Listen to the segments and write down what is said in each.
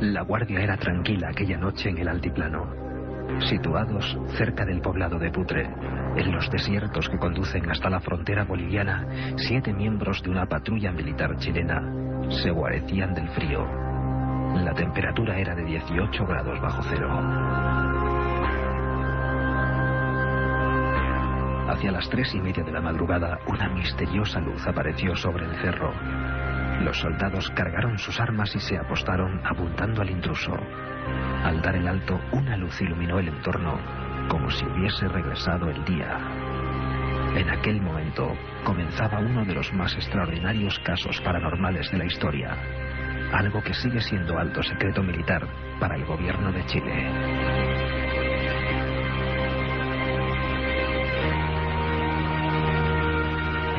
La guardia era tranquila aquella noche en el altiplano. Situados cerca del poblado de Putre, en los desiertos que conducen hasta la frontera boliviana, 7 miembros de una patrulla militar chilena se guarecían del frío. La temperatura era de 18 grados bajo cero. Hacia las 3:30 de la madrugada, una misteriosa luz apareció sobre el cerro. Los soldados cargaron sus armas y se apostaron apuntando al intruso. Al dar el alto, una luz iluminó el entorno como si hubiese regresado el día. En aquel momento comenzaba uno de los más extraordinarios casos paranormales de la historia. Algo que sigue siendo alto secreto militar para el gobierno de Chile.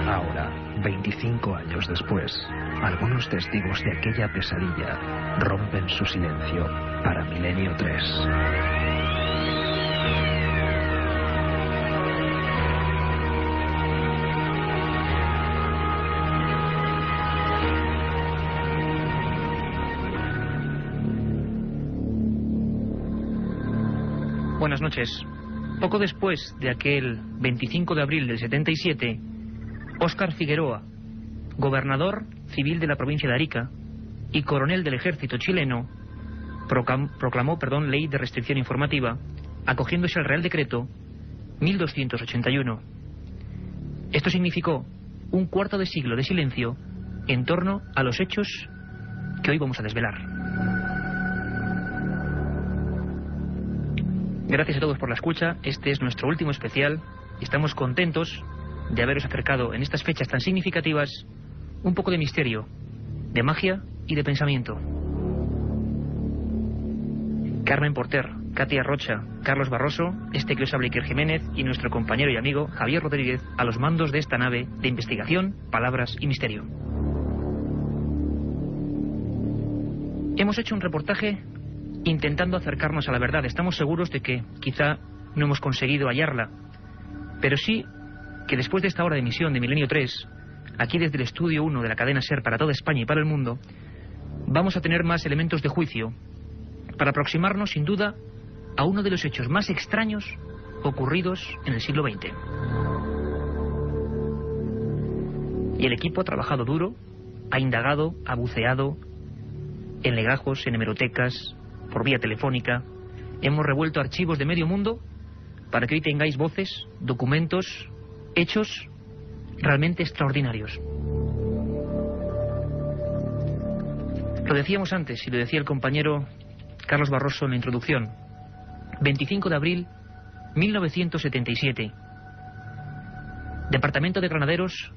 Ahora, 25 años después, algunos testigos de aquella pesadilla rompen su silencio para Milenio 3. Buenas noches. Poco después de aquel 25 de abril del 77, Óscar Figueroa, gobernador civil de la provincia de Arica y coronel del ejército chileno, proclamó ley de restricción informativa, acogiéndose al Real Decreto 1281. Esto significó un cuarto de siglo de silencio en torno a los hechos que hoy vamos a desvelar. Gracias a todos por la escucha. Este es nuestro último especial y estamos contentos de haberos acercado en estas fechas tan significativas un poco de misterio, de magia y de pensamiento. Carmen Porter, Katia Rocha, Carlos Barroso, este que os habla Iker Jiménez y nuestro compañero y amigo Javier Rodríguez a los mandos de esta nave de investigación, palabras y misterio. Hemos hecho un reportaje intentando acercarnos a la verdad. Estamos seguros de que quizá no hemos conseguido hallarla, pero sí que después de esta hora de emisión de Milenio 3, aquí desde el estudio 1 de la cadena SER para toda España y para el mundo, vamos a tener más elementos de juicio para aproximarnos sin duda a uno de los hechos más extraños ocurridos en el siglo XX. Y el equipo ha trabajado duro, ha indagado, ha buceado en legajos, en hemerotecas, por vía telefónica. Hemos revuelto archivos de medio mundo para que hoy tengáis voces, documentos, hechos realmente extraordinarios. Lo decíamos antes y lo decía el compañero Carlos Barroso en la introducción. 25 de abril 1977. Departamento de Granaderos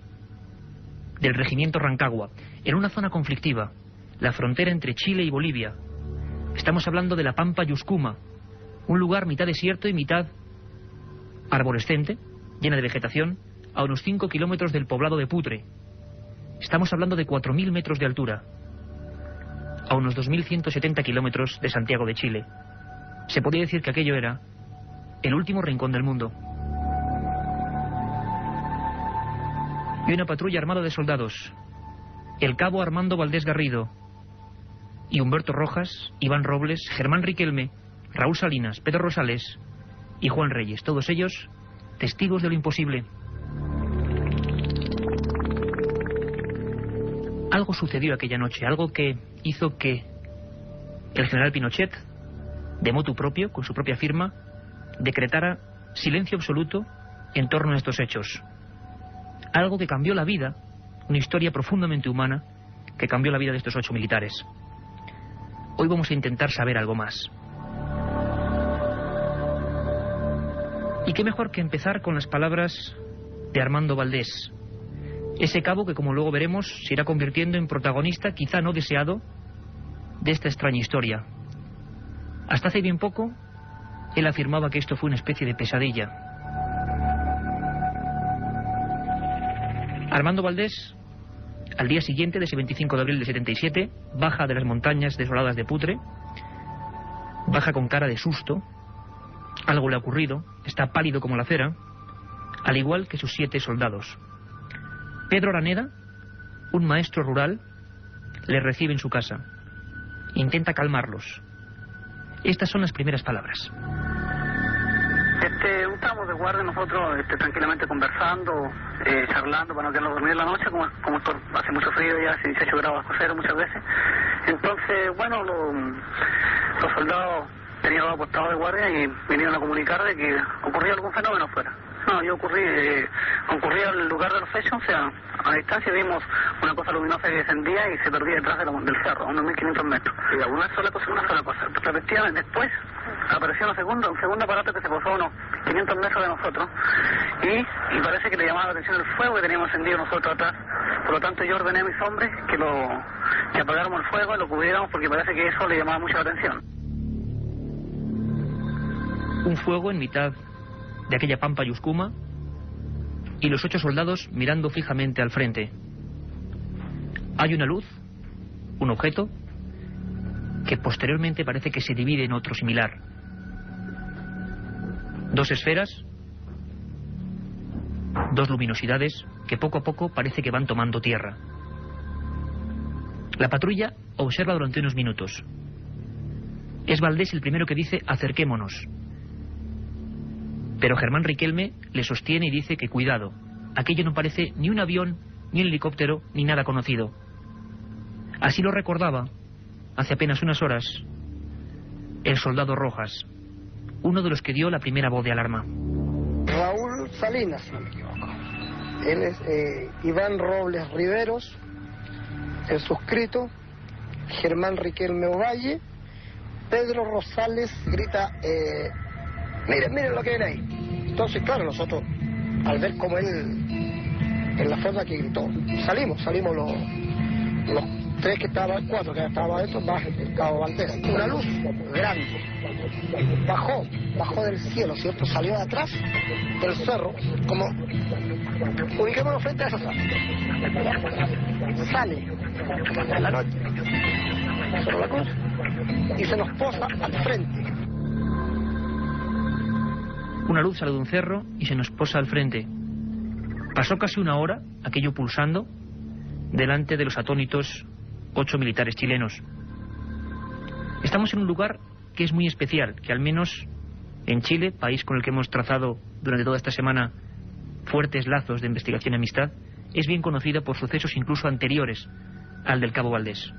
del Regimiento Rancagua, en una zona conflictiva, la frontera entre Chile y Bolivia. Estamos hablando de la Pampa Yuscuma, un lugar mitad desierto y mitad arborescente, llena de vegetación, a unos 5 kilómetros del poblado de Putre. Estamos hablando de 4.000 metros de altura, a unos 2.170 kilómetros de Santiago de Chile. Se podría decir que aquello era el último rincón del mundo. Y una patrulla armada de soldados, el cabo Armando Valdés Garrido y Humberto Rojas, Iván Robles, Germán Riquelme, Raúl Salinas, Pedro Rosales y Juan Reyes, todos ellos testigos de lo imposible. Algo sucedió aquella noche, algo que hizo que el general Pinochet, de motu propio, con su propia firma, decretara silencio absoluto en torno a estos hechos. Algo que cambió la vida, una historia profundamente humana, que cambió la vida de estos 8 militares. Hoy vamos a intentar saber algo más. Y qué mejor que empezar con las palabras de Armando Valdés, ese cabo que, como luego veremos, se irá convirtiendo en protagonista, quizá no deseado, de esta extraña historia. Hasta hace bien poco, él afirmaba que esto fue una especie de pesadilla. Armando Valdés, al día siguiente de ese 25 de abril de 77, baja de las montañas desoladas de Putre, baja con cara de susto. Algo le ha ocurrido, está pálido como la cera, al igual que sus 7 soldados. Pedro Araneda, un maestro rural, le recibe en su casa Intenta calmarlos. Estas son las primeras palabras. Estamos de guardia nosotros tranquilamente conversando, charlando para no quedarnos dormir en la noche, como hace mucho frío, ya hace 18 grados bajo cero muchas veces. Entonces, bueno, los soldados tenían los apostados de guardia y vinieron a comunicar de que ocurría algún fenómeno afuera. No, yo concurrí al lugar de los hechos, o sea, a distancia vimos una cosa luminosa que descendía y se perdía detrás del cerro, a unos 1500 metros. Y una sola cosa. Efectivamente, después apareció un segundo aparato que se posó a unos 500 metros de nosotros y parece que le llamaba la atención el fuego que teníamos encendido nosotros atrás. Por lo tanto, yo ordené a mis hombres que apagáramos el fuego y lo cubriéramos porque parece que eso le llamaba mucho la atención. Un fuego en mitad de aquella pampa Yuscuma y los 8 soldados mirando fijamente al frente. Hay una luz, un objeto, que posteriormente parece que se divide en otro similar. 2 esferas, 2 luminosidades que poco a poco parece que van tomando tierra. La patrulla observa durante unos minutos. Es Valdés el primero que dice: acerquémonos. Pero Germán Riquelme le sostiene y dice que cuidado, aquello no parece ni un avión, ni un helicóptero, ni nada conocido. Así lo recordaba, hace apenas unas horas, el soldado Rojas, uno de los que dio la primera voz de alarma. Raúl Salinas, si no me equivoco. Él es Iván Robles Riveros, el suscrito, Germán Riquelme Ovalle, Pedro Rosales grita... Miren lo que ven ahí. Entonces, claro, nosotros, al ver como él, en la forma que gritó, salimos los 3 que estaban, 4 que estaban adentro, más el cabo Valdés. Una luz grande. Bajó del cielo, ¿cierto? Salió de atrás del cerro, como, ubiquémonos frente a esa sala. Sale en la noche, Cerro La Cruz, y se nos posa al frente. Una luz sale de un cerro y se nos posa al frente. Pasó casi una hora, aquello pulsando, delante de los atónitos 8 militares chilenos. Estamos en un lugar que es muy especial, que al menos en Chile, país con el que hemos trazado durante toda esta semana fuertes lazos de investigación y amistad, es bien conocida por sucesos incluso anteriores al del cabo Valdés.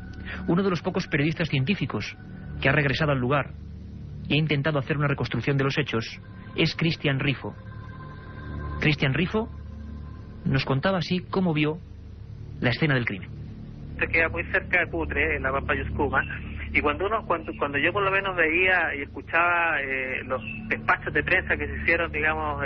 Uno de los pocos periodistas científicos que ha regresado al lugar y ha intentado hacer una reconstrucción de los hechos es Cristian Rifo. Cristian Rifo nos contaba así cómo vio la escena del crimen. Se queda muy cerca de Putre, en la pampa Yuscuma, y cuando yo por lo menos veía y escuchaba los despachos de prensa que se hicieron, digamos,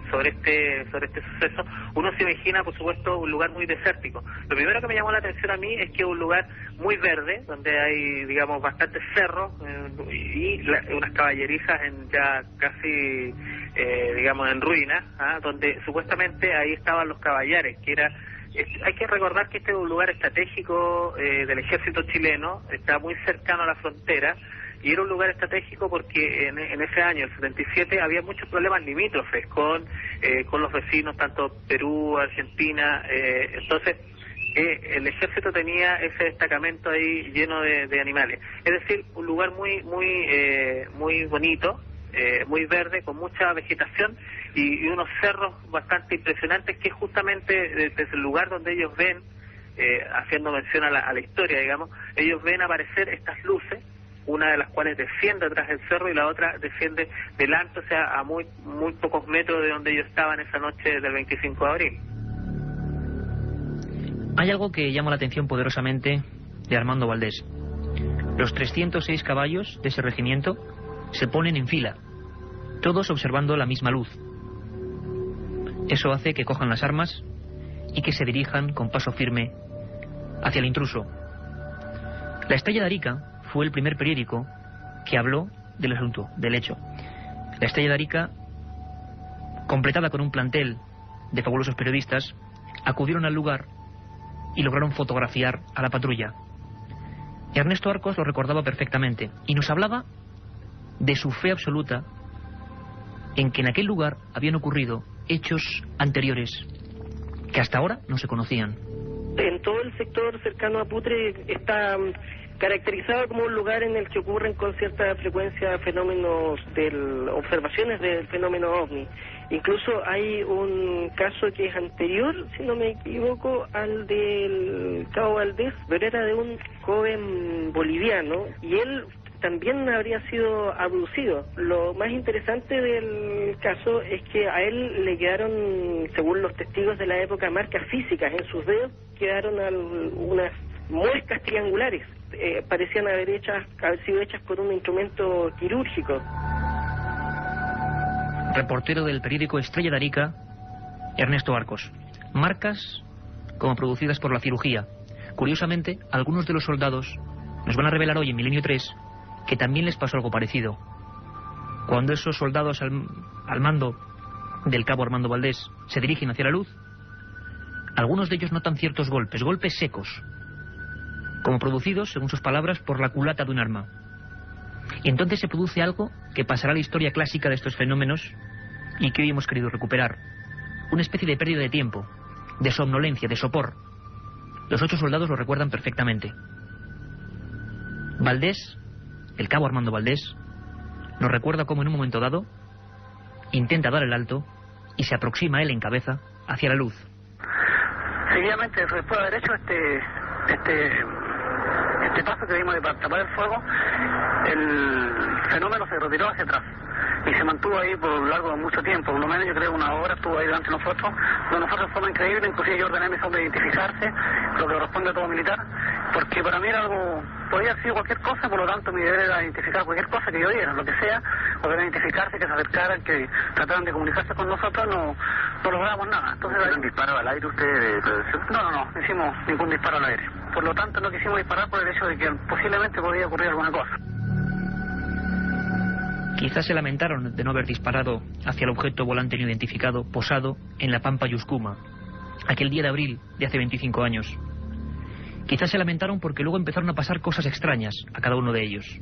sobre este suceso, uno se imagina, por supuesto, un lugar muy desértico. Lo primero que me llamó la atención a mí es que es un lugar muy verde, donde hay, digamos, bastantes cerros y unas caballerizas ya casi, digamos, en ruinas, donde supuestamente ahí estaban los caballares, que era... Hay que recordar que este es un lugar estratégico del ejército chileno, está muy cercano a la frontera, y era un lugar estratégico porque en ese año, el 77, había muchos problemas limítrofes con los vecinos, tanto Perú, Argentina, entonces el ejército tenía ese destacamento ahí lleno de animales. Es decir, un lugar muy bonito, muy verde, con mucha vegetación y unos cerros bastante impresionantes, que es justamente desde el lugar donde ellos ven, haciendo mención a la historia, digamos, ellos ven aparecer estas luces, una de las cuales desciende atrás del cerro y la otra desciende delante, o sea, a muy pocos metros de donde ellos estaban esa noche del 25 de abril. Hay algo que llama la atención poderosamente de Armando Valdés. Los 306 caballos de ese regimiento se ponen en fila, todos observando la misma luz. Eso hace que cojan las armas y que se dirijan con paso firme hacia el intruso. La Estrella de Arica fue el primer periódico que habló del asunto, del hecho. La Estrella de Arica, completada con un plantel de fabulosos periodistas, acudieron al lugar y lograron fotografiar a la patrulla. Ernesto Arcos lo recordaba perfectamente y nos hablaba de su fe absoluta en que en aquel lugar habían ocurrido hechos anteriores que hasta ahora no se conocían. En todo el sector cercano a Putre está caracterizado como un lugar en el que ocurren con cierta frecuencia fenómenos observaciones del fenómeno OVNI. Incluso hay un caso que es anterior, si no me equivoco, al del Cabo Valdés, pero era de un joven boliviano, y él también habría sido abducido. Lo más interesante del caso es que a él le quedaron, según los testigos de la época, marcas físicas en sus dedos, quedaron unas muescas triangulares, parecían haber sido hechas con un instrumento quirúrgico. Reportero del periódico Estrella de Arica, Ernesto Arcos. Marcas como producidas por la cirugía. Curiosamente, algunos de los soldados nos van a revelar hoy en Milenio 3 que también les pasó algo parecido. Cuando esos soldados al mando del cabo Armando Valdés se dirigen hacia la luz, algunos de ellos notan ciertos golpes secos, como producidos, según sus palabras, por la culata de un arma. Y entonces se produce algo que pasará a la historia clásica de estos fenómenos y que hoy hemos querido recuperar. Una especie de pérdida de tiempo, de somnolencia, de sopor. Los 8 soldados lo recuerdan perfectamente. Valdés, el cabo Armando Valdés, nos recuerda cómo en un momento dado intenta dar el alto y se aproxima él en cabeza hacia la luz. Seguidamente, después de haber hecho este paso que vimos de tapar el fuego, el fenómeno se retiró hacia atrás y se mantuvo ahí por largo mucho tiempo, por lo menos yo creo 1 hora estuvo ahí delante de nosotros, de forma increíble. Inclusive yo ordené a mis hombres identificarse, lo que corresponde a todo militar, porque para mí era algo, podía haber sido cualquier cosa, por lo tanto mi deber era identificar cualquier cosa que yo diera, lo que sea, poder identificarse, que se acercaran, que trataran de comunicarse con nosotros, no logramos nada. Entonces, ¿un disparo al aire usted? No hicimos ningún disparo al aire. Por lo tanto no quisimos disparar por el hecho de que posiblemente podía ocurrir alguna cosa. Quizás se lamentaron de no haber disparado hacia el objeto volante no identificado posado en la Pampa Yuscuma, aquel día de abril de hace 25 años. Quizás se lamentaron porque luego empezaron a pasar cosas extrañas a cada uno de ellos.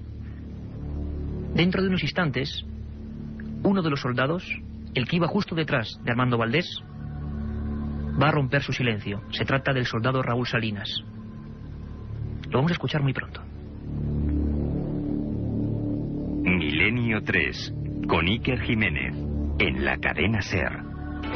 Dentro de unos instantes, uno de los soldados, el que iba justo detrás de Armando Valdés, va a romper su silencio. Se trata del soldado Raúl Salinas. Lo vamos a escuchar muy pronto. Milenio 3, con Iker Jiménez, en la cadena SER.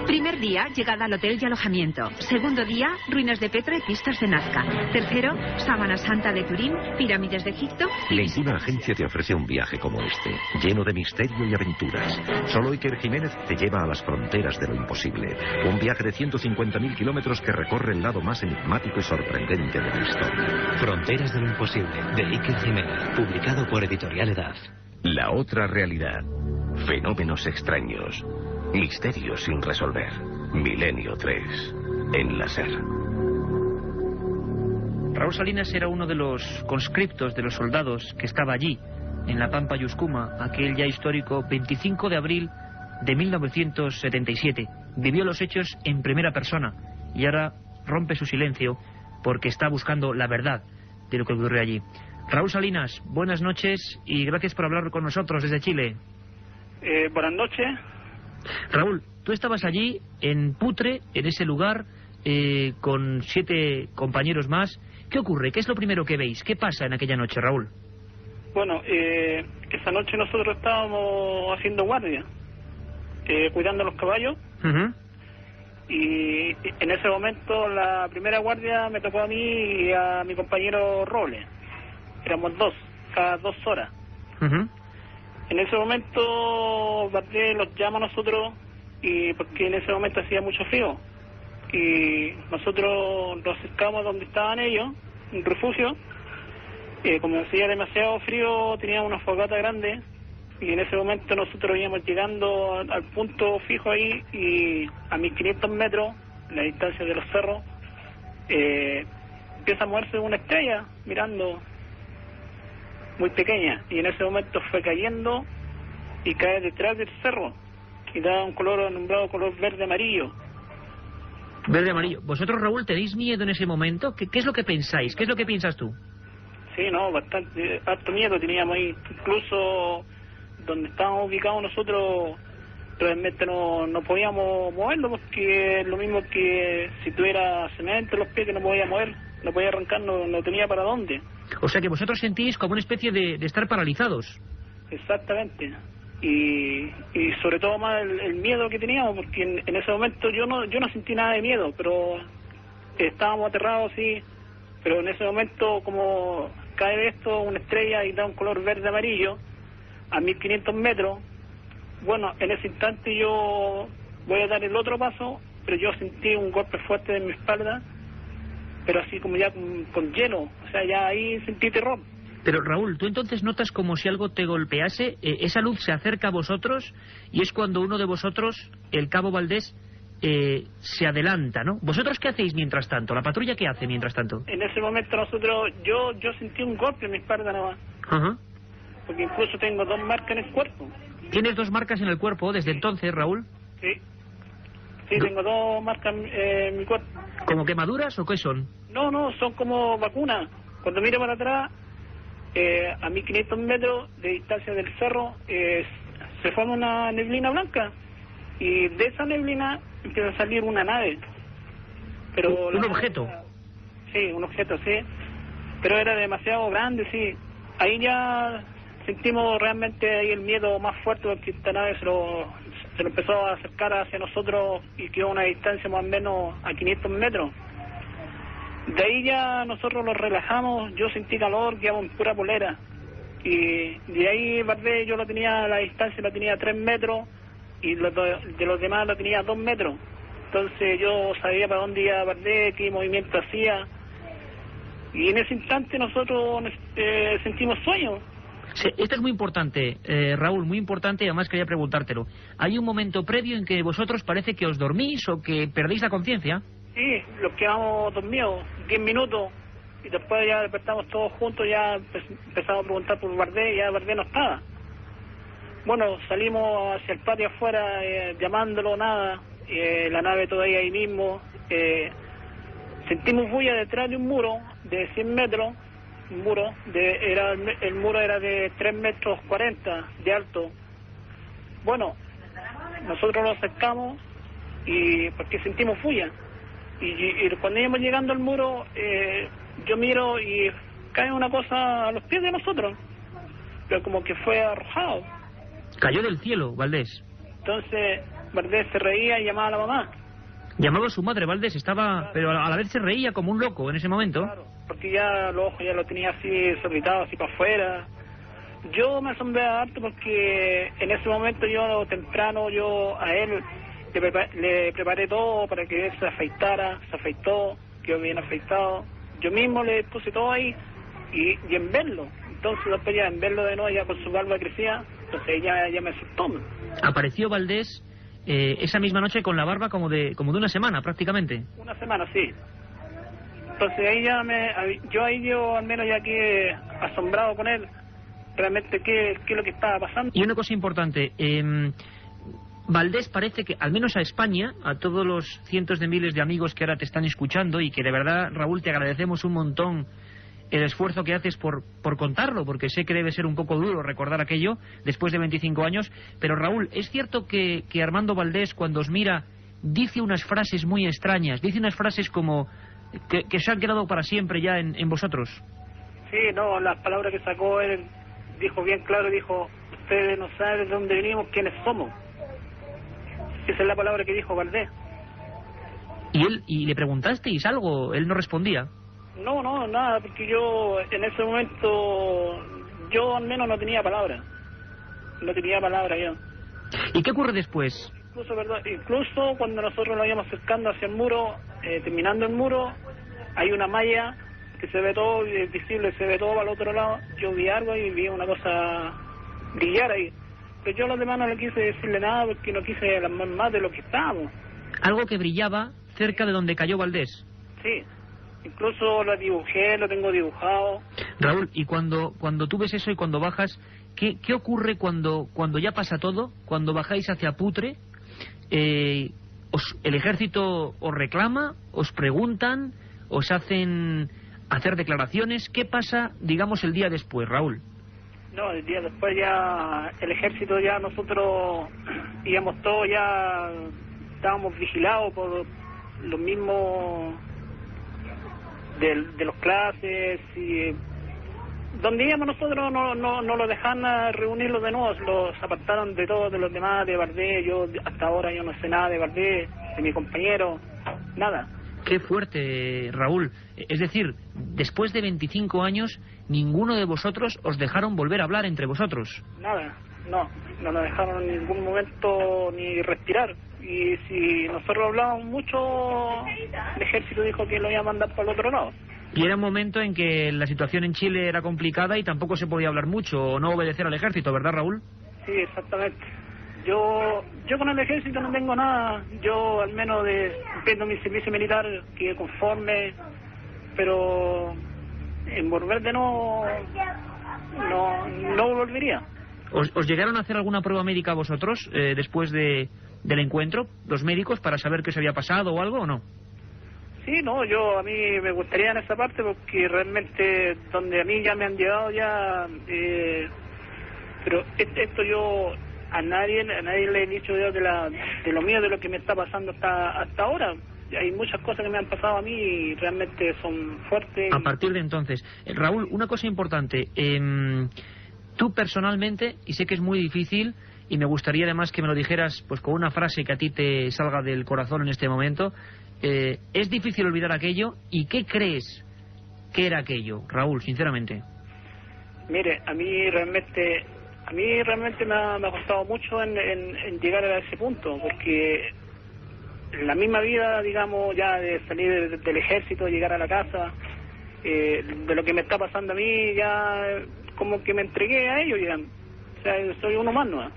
Primer día, llegada al hotel y alojamiento. Segundo día, ruinas de Petra y pistas de Nazca. Tercero, Sábana Santa de Turín, pirámides de Egipto. Ninguna agencia te ofrece un viaje como este, lleno de misterio y aventuras. Solo Iker Jiménez te lleva a las fronteras de lo imposible. Un viaje de 150.000 kilómetros que recorre el lado más enigmático y sorprendente de la historia. Fronteras de lo imposible, de Iker Jiménez, publicado por Editorial Edad. La otra realidad. Fenómenos extraños. Misterios sin resolver. Milenio 3. En la SER. Raúl Salinas era uno de los conscriptos, de los soldados que estaba allí, en la Pampa Yuscuma, aquel ya histórico 25 de abril de 1977. Vivió los hechos en primera persona y ahora rompe su silencio porque está buscando la verdad de lo que ocurrió allí. Raúl Salinas, buenas noches y gracias por hablar con nosotros desde Chile. Buenas noches. Raúl, tú estabas allí en Putre, en ese lugar, con 7 compañeros más. ¿Qué ocurre? ¿Qué es lo primero que veis? ¿Qué pasa en aquella noche, Raúl? Bueno, esa noche nosotros estábamos haciendo guardia, cuidando los caballos. Y en ese momento la primera guardia me tocó a mí y a mi compañero Robles. Éramos 2, cada 2 horas. En ese momento Bardet los llama a nosotros, y porque en ese momento hacía mucho frío, y nosotros nos acercamos donde estaban ellos, un refugio. Como hacía demasiado frío, teníamos una fogata grande, y en ese momento nosotros íbamos llegando al punto fijo ahí, y a 1500 metros, la distancia de los cerros, empieza a moverse una estrella mirando, muy pequeña, y en ese momento fue cayendo y cae detrás del cerro y da un color nombrado color verde amarillo. Verde amarillo. ¿Vosotros, Raúl, tenéis miedo en ese momento? ¿Qué es lo que pensáis? ¿Qué es lo que piensas tú? Sí, no, bastante, harto miedo teníamos ahí. Incluso donde estábamos ubicados nosotros realmente no podíamos moverlo, porque es lo mismo que si tuviera cemento en los pies, que no podía mover, no podía arrancar, no tenía para dónde. O sea que vosotros sentís como una especie de estar paralizados. Exactamente. Y sobre todo más el miedo que teníamos, porque en ese momento yo no sentí nada de miedo, pero estábamos aterrados, sí. Pero en ese momento, como cae de esto una estrella y da un color verde-amarillo a 1500 metros, bueno, en ese instante yo voy a dar el otro paso, pero yo sentí un golpe fuerte en mi espalda, pero así como ya con hielo, o sea, ya ahí sentí terror. Pero Raúl, tú entonces notas como si algo te golpease, esa luz se acerca a vosotros y es cuando uno de vosotros, el cabo Valdés, se adelanta, ¿no? ¿Vosotros qué hacéis mientras tanto? ¿La patrulla qué hace mientras tanto? En ese momento nosotros, yo sentí un golpe en mi espalda nada más. Ajá. Porque incluso tengo 2 marcas en el cuerpo. ¿Tienes 2 marcas en el cuerpo desde entonces, Raúl? Sí. Sí, tengo 2 marcas en mi cuerpo. ¿Como quemaduras o qué son? No, son como vacunas. Cuando miro para atrás, a 1500 metros de distancia del cerro, se forma una neblina blanca. Y de esa neblina empieza a salir una nave. Pero ¿Un objeto? Sí, un objeto, sí. Pero era demasiado grande, sí. Ahí ya sentimos realmente ahí el miedo más fuerte, porque esta nave se lo empezó a acercar hacia nosotros y quedó a una distancia más o menos a 500 metros. De ahí ya nosotros nos relajamos, yo sentí calor, quedamos en pura polera. Y de ahí Valdés, yo la distancia la tenía a 3 metros y de los demás la tenía a 2 metros. Entonces yo sabía para dónde iba Valdés, qué movimiento hacía. Y en ese instante nosotros sentimos sueño. Sí, esto es muy importante, Raúl, muy importante, y además quería preguntártelo. ¿Hay un momento previo en que vosotros parece que os dormís o que perdéis la conciencia? Sí, los quedamos dormidos 10 minutos y después ya despertamos todos juntos, ya empezamos a preguntar por Valdés y ya Valdés no estaba. Bueno, salimos hacia el patio afuera llamándolo, nada, la nave todavía ahí mismo. Sentimos bulla detrás de un muro de 100 metros, el muro era de 3 metros 40 de alto. Bueno, nosotros nos acercamos y porque sentimos bulla. Y cuando íbamos llegando al muro, yo miro y cae una cosa a los pies de nosotros, pero como que fue arrojado. Cayó del cielo, Valdés. Entonces Valdés se reía y llamaba a la mamá. Llamaba a su madre, Valdés, estaba, claro. Pero a la vez se reía como un loco en ese momento. Claro, porque ya los ojos ya lo tenía así desorbitados, así para afuera. Yo me asombré harto porque en ese momento yo temprano, a él le preparé todo para que él se afeitara, se afeitó, quedó bien afeitado. Yo mismo le puse todo ahí y en verlo. Entonces después ya en verlo de nuevo, ya con su barba crecía, entonces ya me asustó. Apareció Valdés esa misma noche con la barba como de una semana prácticamente. Una semana, sí. Entonces ahí yo al menos ya quedé asombrado con él, realmente qué es lo que estaba pasando. Y una cosa importante, Valdés parece que, al menos a España, a todos los cientos de miles de amigos que ahora te están escuchando y que de verdad, Raúl, te agradecemos un montón el esfuerzo que haces por contarlo, porque sé que debe ser un poco duro recordar aquello después de 25 años, pero Raúl, ¿es cierto que Armando Valdés, cuando os mira, dice unas frases muy extrañas, dice unas frases como que se han quedado para siempre ya en vosotros? Sí, no, las palabras que sacó él, dijo bien claro, dijo, ustedes no saben de dónde venimos, quiénes somos. Esa es la palabra que dijo Valdés. ¿Y le preguntasteis algo? Él no respondía. No, nada, porque yo en ese momento, yo al menos no tenía palabra. No tenía palabra yo. ¿Y qué ocurre después? Incluso cuando nosotros nos íbamos acercando hacia el muro, terminando el muro, hay una malla que se ve todo, es visible, se ve todo al otro lado. Yo vi algo y vi una cosa brillar ahí. Pero yo a los demás no le quise decirle nada porque no quise alarmar más de lo que estábamos. Algo que brillaba cerca de donde cayó Valdés. Sí. Incluso lo dibujé, lo tengo dibujado. Raúl, y cuando tú ves eso y cuando bajas, ¿qué ocurre cuando ya pasa todo? Cuando bajáis hacia Putre, el ejército os reclama, os preguntan, os hacen hacer declaraciones. ¿Qué pasa, digamos, el día después, Raúl? No, el día después ya el ejército, ya nosotros íbamos todos, ya estábamos vigilados por los mismos de los clases y donde íbamos nosotros no lo dejaban reunirlos de nuevo, los apartaron de todos de los demás, de Bardé. Yo hasta ahora yo no sé nada de Bardé, de mi compañero, nada. Qué fuerte, Raúl. Es decir, después de 25 años, ninguno de vosotros os dejaron volver a hablar entre vosotros. Nada, no nos dejaron en ningún momento ni respirar. Y si nosotros hablábamos mucho, el ejército dijo que lo iba a mandar para el otro lado. Y era un momento en que la situación en Chile era complicada y tampoco se podía hablar mucho o no obedecer al ejército, ¿verdad, Raúl? Sí, exactamente. Yo con el ejército no tengo nada. Yo al menos cumpliendo mi servicio militar, quedé conforme, pero en volver de no volvería. ¿Os llegaron a hacer alguna prueba médica vosotros después del encuentro, los médicos, para saber qué se había pasado o algo o no? Sí, no, a mí me gustaría en esa parte porque realmente donde a mí ya me han llevado ya, pero esto yo a nadie le he dicho de lo mío, de lo que me está pasando hasta ahora. Hay muchas cosas que me han pasado a mí y realmente son fuertes. A partir de entonces, Raúl, una cosa importante, tú personalmente, y sé que es muy difícil, y me gustaría además que me lo dijeras pues con una frase que a ti te salga del corazón en este momento, ¿es difícil olvidar aquello? ¿Y qué crees que era aquello, Raúl, sinceramente? Mire, a mí realmente me ha costado mucho en llegar a ese punto, porque en la misma vida, digamos, ya de salir del ejército, llegar a la casa, de lo que me está pasando a mí, ya como que me entregué a ellos, ya. O sea, soy uno más, ¿no?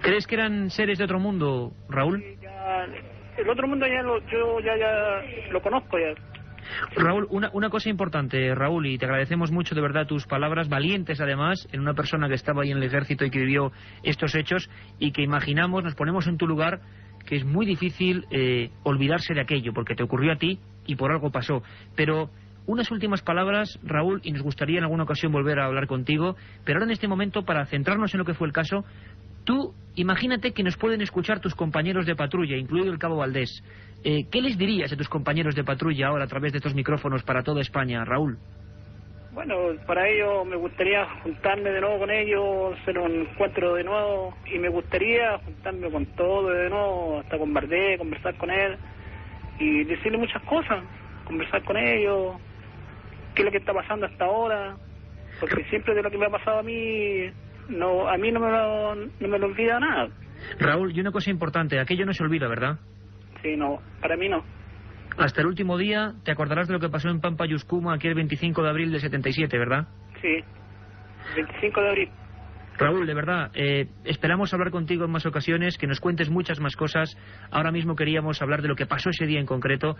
¿Crees que eran seres de otro mundo, Raúl? Sí, el otro mundo yo ya lo conozco ya. Raúl, una cosa importante, Raúl, y te agradecemos mucho de verdad tus palabras, valientes además, en una persona que estaba ahí en el ejército y que vivió estos hechos, y que imaginamos, nos ponemos en tu lugar, que es muy difícil olvidarse de aquello, porque te ocurrió a ti y por algo pasó. Pero unas últimas palabras, Raúl, y nos gustaría en alguna ocasión volver a hablar contigo, pero ahora en este momento, para centrarnos en lo que fue el caso, tú imagínate que nos pueden escuchar tus compañeros de patrulla, incluido el cabo Valdés. ¿Qué les dirías a tus compañeros de patrulla ahora a través de estos micrófonos para toda España, Raúl? Bueno, para ello me gustaría juntarme de nuevo con ellos, hacer un encuentro de nuevo, y me gustaría juntarme con todo de nuevo, hasta con Bardé, conversar con él y decirle muchas cosas, conversar con ellos, qué es lo que está pasando hasta ahora, porque siempre de lo que me ha pasado a mí no me lo olvida nada. Raúl, y una cosa importante, aquello no se olvida, ¿verdad? Sí, no, para mí no. Hasta el último día te acordarás de lo que pasó en Pampa Yuscuma aquel 25 de abril del 77, ¿verdad? Sí, 25 de abril. Raúl, de verdad, esperamos hablar contigo en más ocasiones, que nos cuentes muchas más cosas. Ahora mismo queríamos hablar de lo que pasó ese día en concreto.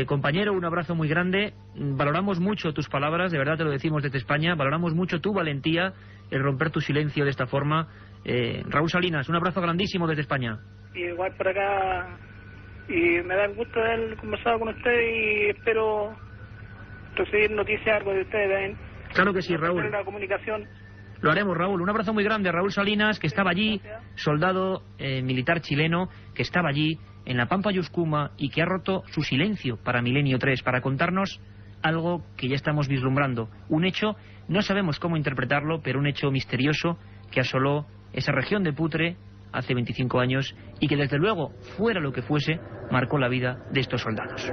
Compañero, un abrazo muy grande. Valoramos mucho tus palabras, de verdad te lo decimos desde España. Valoramos mucho tu valentía, el romper tu silencio de esta forma. Raúl Salinas, un abrazo grandísimo desde España. Igual por acá, y me da el gusto de haber conversado con usted y espero recibir noticias algo de ustedes también. Claro que sí, Raúl. La comunicación. Lo haremos, Raúl. Un abrazo muy grande a Raúl Salinas, que estaba allí, soldado militar chileno, que estaba allí en la Pampa Yuscuma y que ha roto su silencio para Milenio 3, para contarnos algo que ya estamos vislumbrando. Un hecho, no sabemos cómo interpretarlo, pero un hecho misterioso que asoló esa región de Putre hace 25 años y que desde luego, fuera lo que fuese, marcó la vida de estos soldados.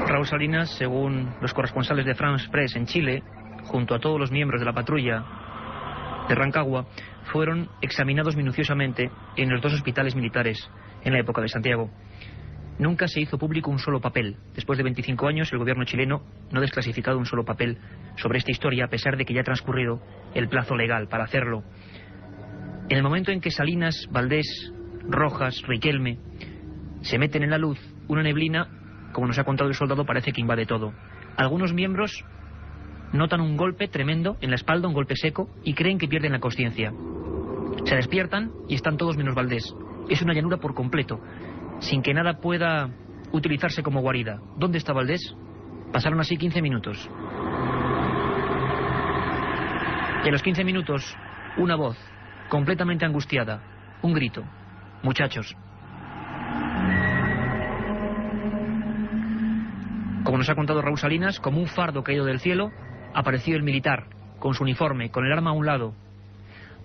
Raúl Salinas, según los corresponsales de France Press en Chile, junto a todos los miembros de la patrulla de Rancagua, fueron examinados minuciosamente en los 2 hospitales militares en la época de Santiago. Nunca se hizo público un solo papel. Después de 25 años, el gobierno chileno no ha desclasificado un solo papel sobre esta historia, a pesar de que ya ha transcurrido el plazo legal para hacerlo. En el momento en que Salinas, Valdés, Rojas, Riquelme se meten en la luz, una neblina, como nos ha contado el soldado, parece que invade todo. Algunos miembros notan un golpe tremendo en la espalda, un golpe seco, y creen que pierden la consciencia. Se despiertan y están todos menos Valdés. Es una llanura por completo, sin que nada pueda utilizarse como guarida. ¿Dónde está Valdés? Pasaron así 15 minutos. Y a los 15 minutos, una voz, completamente angustiada, un grito. muchachos. Como nos ha contado Raúl Salinas, como un fardo caído del cielo, apareció el militar, con su uniforme, con el arma a un lado.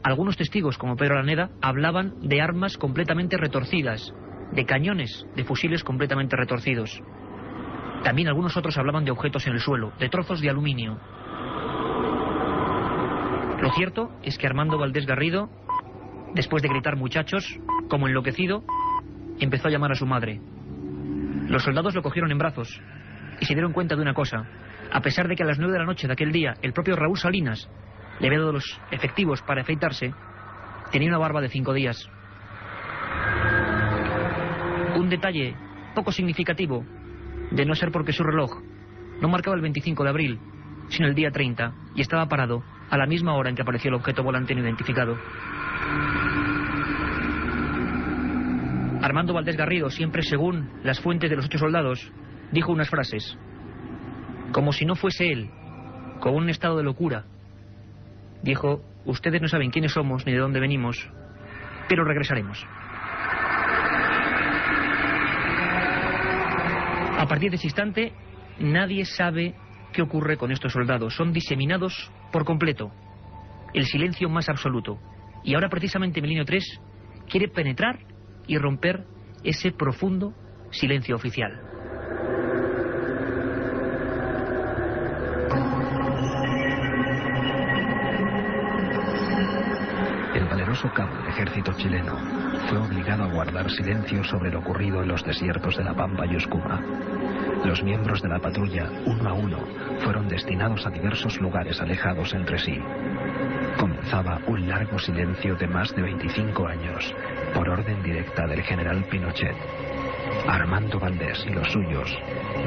Algunos testigos, como Pedro Araneda, hablaban de armas completamente retorcidas, de cañones, de fusiles completamente retorcidos. También algunos otros hablaban de objetos en el suelo, de trozos de aluminio. Lo cierto es que Armando Valdés Garrido, después de gritar muchachos, como enloquecido, empezó a llamar a su madre. Los soldados lo cogieron en brazos y se dieron cuenta de una cosa. A pesar de que a las 9 de la noche de aquel día el propio Raúl Salinas le había dado los efectivos para afeitarse, tenía una barba de 5 días. Un detalle poco significativo, de no ser porque su reloj no marcaba el 25 de abril, sino el día 30, y estaba parado a la misma hora en que apareció el objeto volante no identificado. Armando Valdés Garrido, siempre según las fuentes de los 8 soldados, dijo unas frases, como si no fuese él, con un estado de locura. Dijo: ustedes no saben quiénes somos ni de dónde venimos, pero regresaremos. A partir de ese instante, nadie sabe qué ocurre con estos soldados. Son diseminados por completo. El silencio más absoluto. Y ahora precisamente Milenio 3 quiere penetrar y romper ese profundo silencio oficial. El valeroso cabo del ejército chileno fue obligado a guardar silencio sobre lo ocurrido en los desiertos de la Pampa y Uscuma. Los miembros de la patrulla, uno a uno, fueron destinados a diversos lugares alejados entre sí. Comenzaba un largo silencio de más de 25 años, por orden directa del general Pinochet. Armando Valdés y los suyos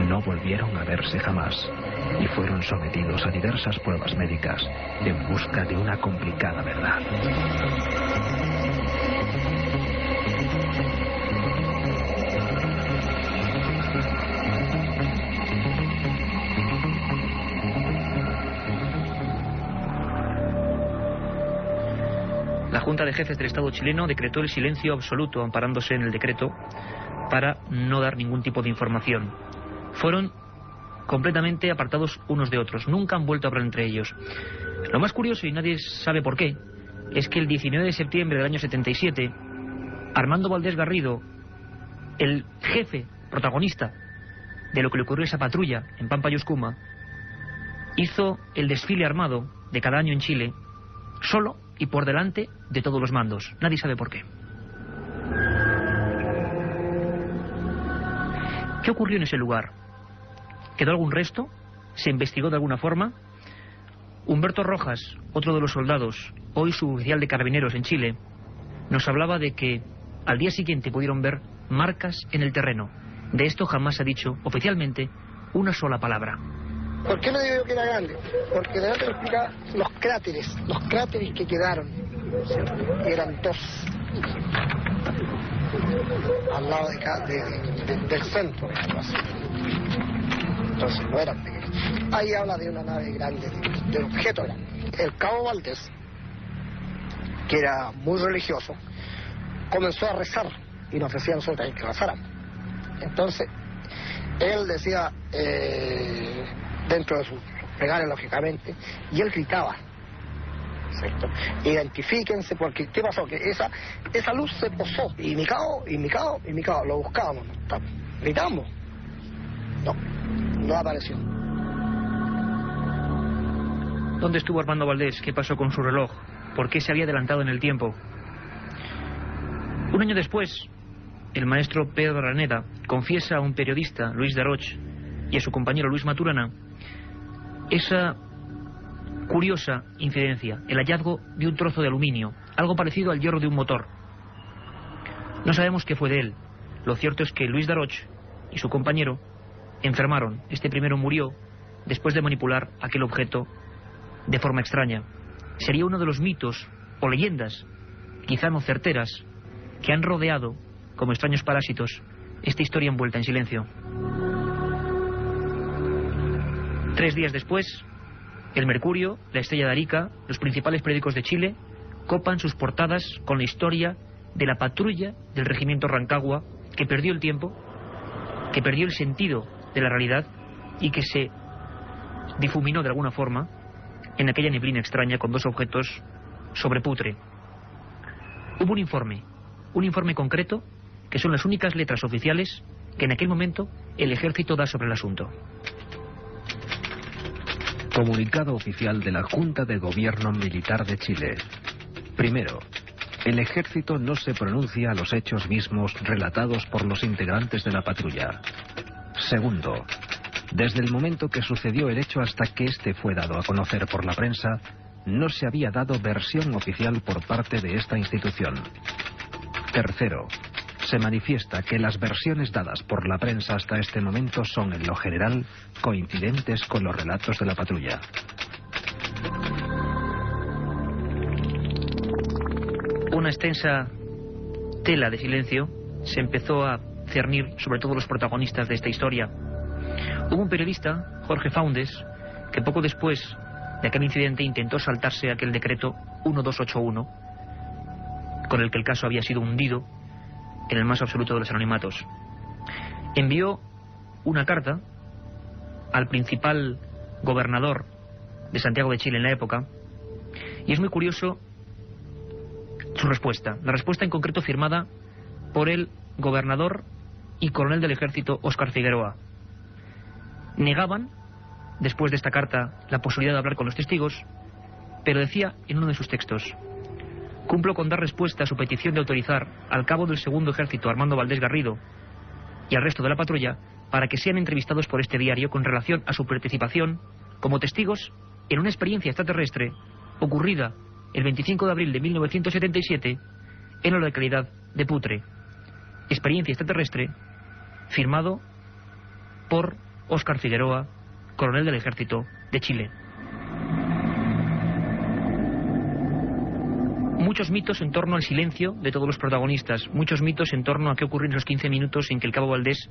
no volvieron a verse jamás y fueron sometidos a diversas pruebas médicas en busca de una complicada verdad. La Junta de Jefes del Estado chileno decretó el silencio absoluto, amparándose en el decreto, para no dar ningún tipo de información. Fueron completamente apartados unos de otros, nunca han vuelto a hablar entre ellos. Lo más curioso, y nadie sabe por qué, es que el 19 de septiembre del año 77, Armando Valdés Garrido, el jefe protagonista de lo que le ocurrió a esa patrulla en Pampa y Uscuma, hizo el desfile armado de cada año en Chile, solo y por delante de todos los mandos. Nadie sabe por qué. ¿Qué ocurrió en ese lugar? ¿Quedó algún resto? ¿Se investigó de alguna forma? Humberto Rojas, otro de los soldados, hoy suboficial de Carabineros en Chile, nos hablaba de que al día siguiente pudieron ver marcas en el terreno. De esto jamás ha dicho oficialmente una sola palabra. ¿Por qué no digo yo que era grande? Porque de te explica los cráteres que quedaron, ¿cierto? Y eran 2 al lado del centro, entonces no eran pequeños. Ahí habla de una nave grande, de un objeto grande. El cabo Valdés, que era muy religioso, comenzó a rezar y nos decía a nosotros también que rezáramos. Entonces él decía dentro de sus plegarias, lógicamente, y él gritaba, ¿cierto? Identifíquense, porque ¿qué pasó? Que esa luz se posó, y mi cabo, lo buscábamos, gritamos, no apareció. ¿Dónde estuvo Armando Valdés? ¿Qué pasó con su reloj? ¿Por qué se había adelantado en el tiempo? Un año después, el maestro Pedro Araneda confiesa a un periodista, Luis Daroch, y a su compañero Luis Maturana, esa curiosa incidencia, el hallazgo de un trozo de aluminio, algo parecido al hierro de un motor. No sabemos qué fue de él. Lo cierto es que Luis Daroch y su compañero enfermaron. Este primero murió después de manipular aquel objeto de forma extraña. Sería uno de los mitos o leyendas, quizá no certeras, que han rodeado, como extraños parásitos, esta historia envuelta en silencio. 3 días después, El Mercurio, La Estrella de Arica, los principales periódicos de Chile, copan sus portadas con la historia de la patrulla del regimiento Rancagua, que perdió el tiempo, que perdió el sentido de la realidad y que se difuminó de alguna forma en aquella neblina extraña con dos objetos sobre Putre. Hubo un informe concreto, que son las únicas letras oficiales que en aquel momento el ejército da sobre el asunto. Comunicado oficial de la Junta de Gobierno Militar de Chile. Primero, el ejército no se pronuncia a los hechos mismos relatados por los integrantes de la patrulla. Segundo, desde el momento que sucedió el hecho hasta que este fue dado a conocer por la prensa, no se había dado versión oficial por parte de esta institución. Tercero, se manifiesta que las versiones dadas por la prensa hasta este momento son, en lo general, coincidentes con los relatos de la patrulla. Una extensa tela de silencio se empezó a cernir sobre todos los protagonistas de esta historia. Hubo un periodista, Jorge Faundes, que poco después de aquel incidente intentó saltarse aquel decreto 1281, con el que el caso había sido hundido en el más absoluto de los anonimatos. Envió una carta al principal gobernador de Santiago de Chile en la época, y es muy curioso su respuesta. La respuesta en concreto firmada por el gobernador y coronel del ejército Óscar Figueroa. Negaban, después de esta carta, la posibilidad de hablar con los testigos, pero decía en uno de sus textos: cumplo con dar respuesta a su petición de autorizar al cabo del segundo ejército Armando Valdés Garrido y al resto de la patrulla para que sean entrevistados por este diario con relación a su participación como testigos en una experiencia extraterrestre ocurrida el 25 de abril de 1977 en la localidad de Putre. Experiencia extraterrestre firmado por Óscar Figueroa, coronel del ejército de Chile. Muchos mitos en torno al silencio de todos los protagonistas, muchos mitos en torno a qué ocurrió en esos 15 minutos en que el cabo Valdés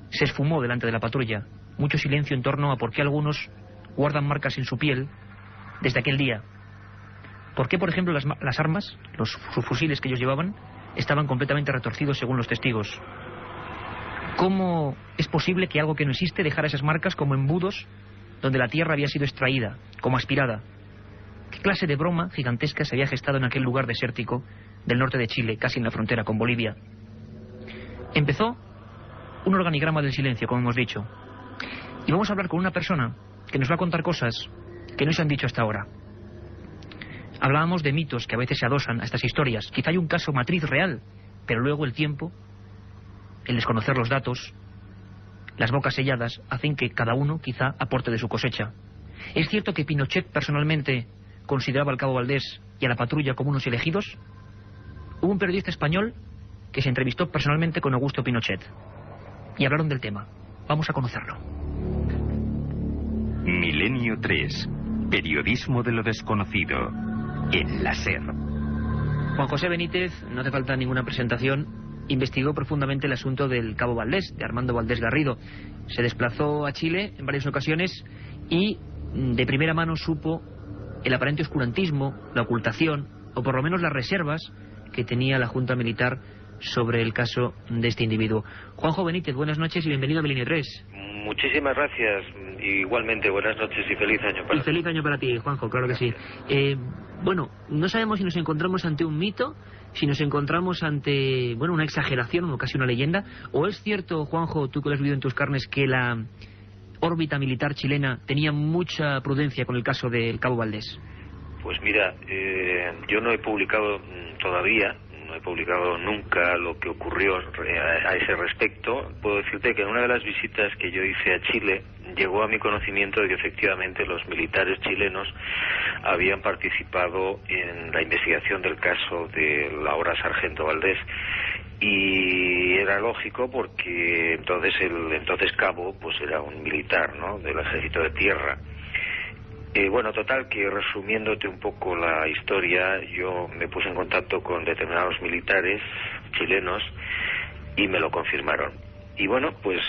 se esfumó delante de la patrulla, mucho silencio en torno a por qué algunos guardan marcas en su piel desde aquel día. ¿Por qué, por ejemplo, las armas, sus fusiles que ellos llevaban, estaban completamente retorcidos según los testigos? ¿Cómo es posible que algo que no existe dejara esas marcas como embudos donde la tierra había sido extraída, como aspirada? ¿Qué clase de broma gigantesca se había gestado en aquel lugar desértico del norte de Chile, casi en la frontera con Bolivia? Empezó un organigrama del silencio, como hemos dicho. Y vamos a hablar con una persona que nos va a contar cosas que no se han dicho hasta ahora. Hablábamos de mitos que a veces se adosan a estas historias. Quizá hay un caso matriz real, pero luego el tiempo, el desconocer los datos, las bocas selladas, hacen que cada uno quizá aporte de su cosecha. ¿Es cierto que Pinochet personalmente consideraba al cabo Valdés y a la patrulla como unos elegidos? Hubo un periodista español que se entrevistó personalmente con Augusto Pinochet y hablaron del tema. Vamos a conocerlo. Milenio 3. Periodismo de lo desconocido. En la SER. Juan José Benítez, no hace falta ninguna presentación, investigó profundamente el asunto del cabo Valdés, de Armando Valdés Garrido. Se desplazó a Chile en varias ocasiones y de primera mano supo el aparente oscurantismo, la ocultación, o por lo menos las reservas que tenía la Junta Militar sobre el caso de este individuo. Juanjo Benítez, buenas noches y bienvenido a Milenio 3. Muchísimas gracias. Igualmente, buenas noches y feliz año para ti. Y feliz año para ti, Juanjo, claro que sí. Bueno, no sabemos si nos encontramos ante un mito, si nos encontramos ante, bueno, una exageración o casi una leyenda, o es cierto, Juanjo, tú que lo has vivido en tus carnes, que la órbita militar chilena tenía mucha prudencia con el caso del cabo Valdés. Pues mira, yo no he publicado todavía, no he publicado nunca lo que ocurrió a ese respecto. Puedo decirte que en una de las visitas que yo hice a Chile llegó a mi conocimiento de que efectivamente los militares chilenos habían participado en la investigación del caso del ahora sargento Valdés, y era lógico porque entonces el entonces cabo pues era un militar, ¿no?, del ejército de tierra. Bueno, total, que resumiéndote un poco la historia, yo me puse en contacto con determinados militares chilenos y me lo confirmaron. Y bueno, pues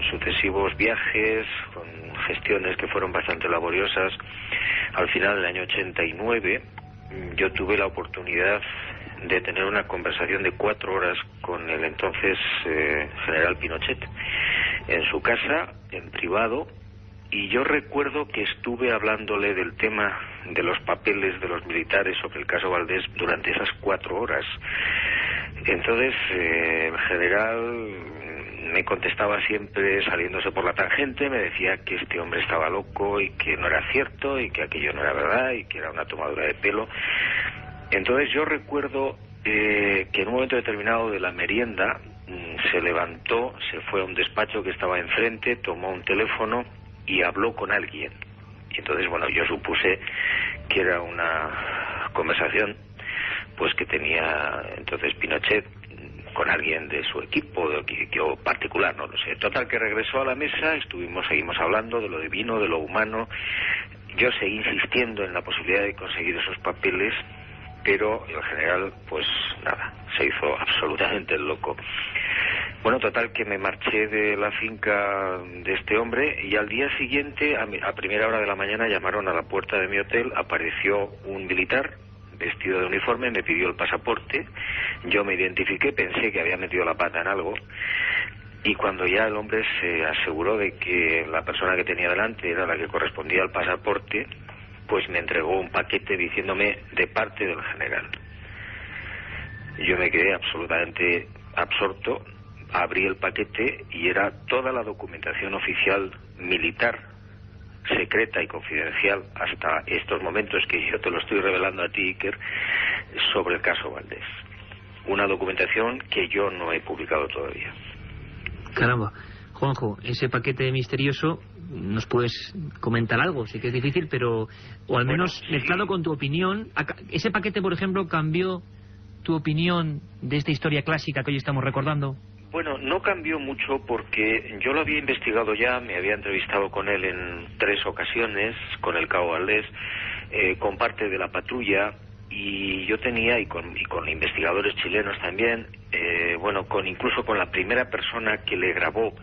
sucesivos viajes, con gestiones que fueron bastante laboriosas, al final del año 89 yo tuve la oportunidad de tener una conversación de 4 horas con el entonces general Pinochet en su casa, en privado, y yo recuerdo que estuve hablándole del tema de los papeles de los militares sobre el caso Valdés durante esas 4 horas. Entonces el general me contestaba siempre saliéndose por la tangente, me decía que este hombre estaba loco y que no era cierto y que aquello no era verdad y que era una tomadura de pelo. Entonces yo recuerdo que en un momento determinado de la merienda se levantó, se fue a un despacho que estaba enfrente, tomó un teléfono y habló con alguien. Y entonces, bueno, yo supuse que era una conversación pues que tenía entonces Pinochet con alguien de su equipo o particular, no lo sé. Total, que regresó a la mesa, seguimos hablando de lo divino, de lo humano. Yo seguí insistiendo en la posibilidad de conseguir esos papeles, pero el general, pues nada, se hizo absolutamente el loco. Bueno, total, que me marché de la finca de este hombre y al día siguiente, a primera hora de la mañana, llamaron a la puerta de mi hotel, apareció un militar vestido de uniforme, me pidió el pasaporte, yo me identifiqué, pensé que había metido la pata en algo, y cuando ya el hombre se aseguró de que la persona que tenía delante era la que correspondía al pasaporte, pues me entregó un paquete diciéndome de parte del general. Yo me quedé absolutamente absorto, abrí el paquete y era toda la documentación oficial militar, secreta y confidencial hasta estos momentos que yo te lo estoy revelando a ti, Iker, sobre el caso Valdés. Una documentación que yo no he publicado todavía. Caramba. Juanjo, ese paquete misterioso, ¿nos puedes comentar algo? Sé que es difícil, pero... o al menos bueno, sí, mezclado con tu opinión. ¿Ese paquete, por ejemplo, cambió tu opinión de esta historia clásica que hoy estamos recordando? Bueno, no cambió mucho porque yo lo había investigado ya, me había entrevistado con él en 3 ocasiones, con el cabo Valdés, con parte de la patrulla, y yo tenía, y con investigadores chilenos también, incluso con la primera persona que le grabó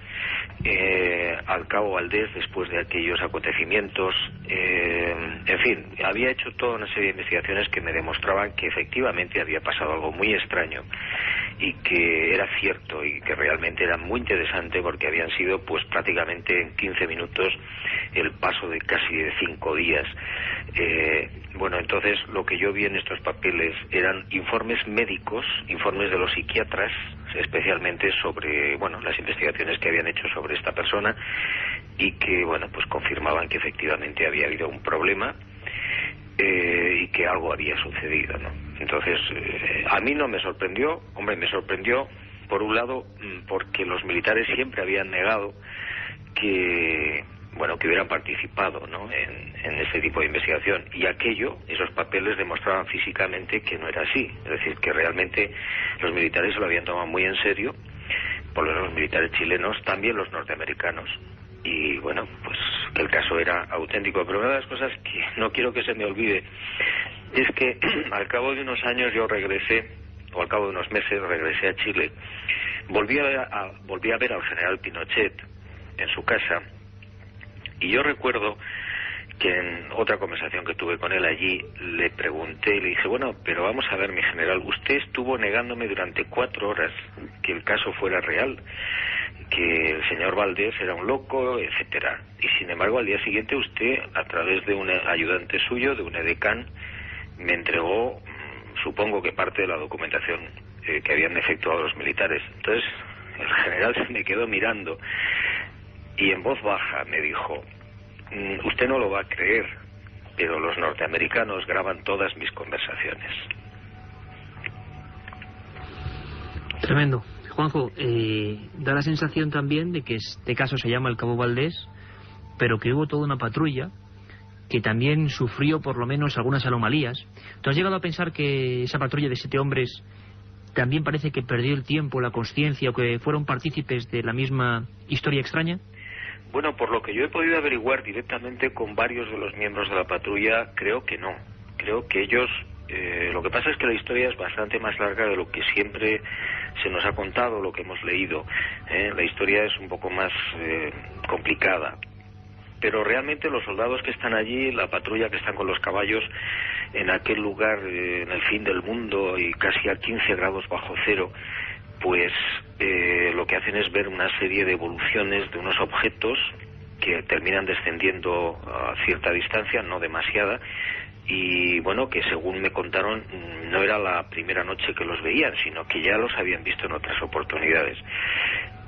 al cabo Valdés después de aquellos acontecimientos, en fin, había hecho toda una serie de investigaciones que me demostraban que efectivamente había pasado algo muy extraño y que era cierto y que realmente era muy interesante porque habían sido pues prácticamente en 15 minutos el paso de casi de 5 días. Entonces lo que yo vi en estos papeles eran informes médicos, informes de los psiquiatras, especialmente sobre las investigaciones que habían hecho sobre esta persona y que pues confirmaban que efectivamente había habido un problema y que algo había sucedido, ¿no? Entonces a mí no me sorprendió, me sorprendió por un lado porque los militares siempre habían negado que hubieran participado, ¿no?, en este tipo de investigación, y esos papeles demostraban físicamente que no era así, es decir, que realmente los militares se lo habían tomado muy en serio, por lo menos los militares chilenos, también los norteamericanos, y que el caso era auténtico. Pero una de las cosas que no quiero que se me olvide es que al cabo de unos años yo regresé, o al cabo de unos meses regresé a Chile, volví a ver al general Pinochet en su casa. Y yo recuerdo que en otra conversación que tuve con él allí, le pregunté y le dije, pero vamos a ver, mi general, usted estuvo negándome durante 4 horas que el caso fuera real, que el señor Valdés era un loco, etcétera. Y sin embargo, al día siguiente usted, a través de un ayudante suyo, de un edecán, me entregó, supongo que parte de la documentación que habían efectuado los militares. Entonces, el general se me quedó mirando y en voz baja me dijo, usted no lo va a creer, pero los norteamericanos graban todas mis conversaciones. Tremendo. Juanjo, da la sensación también de que este caso se llama el cabo Valdés, pero que hubo toda una patrulla que también sufrió por lo menos algunas anomalías. ¿Tú has llegado a pensar que esa patrulla de 7 hombres también parece que perdió el tiempo, la consciencia, o que fueron partícipes de la misma historia extraña? Bueno, por lo que yo he podido averiguar directamente con varios de los miembros de la patrulla, creo que no. Creo que ellos... lo que pasa es que la historia es bastante más larga de lo que siempre se nos ha contado, lo que hemos leído. La historia es un poco más complicada. pero realmente los soldados que están allí, la patrulla que están con los caballos en aquel lugar, en el fin del mundo y casi a 15 grados bajo cero, pues lo que hacen es ver una serie de evoluciones de unos objetos que terminan descendiendo a cierta distancia, no demasiada, y bueno, que según me contaron no era la primera noche que los veían, sino que ya los habían visto en otras oportunidades.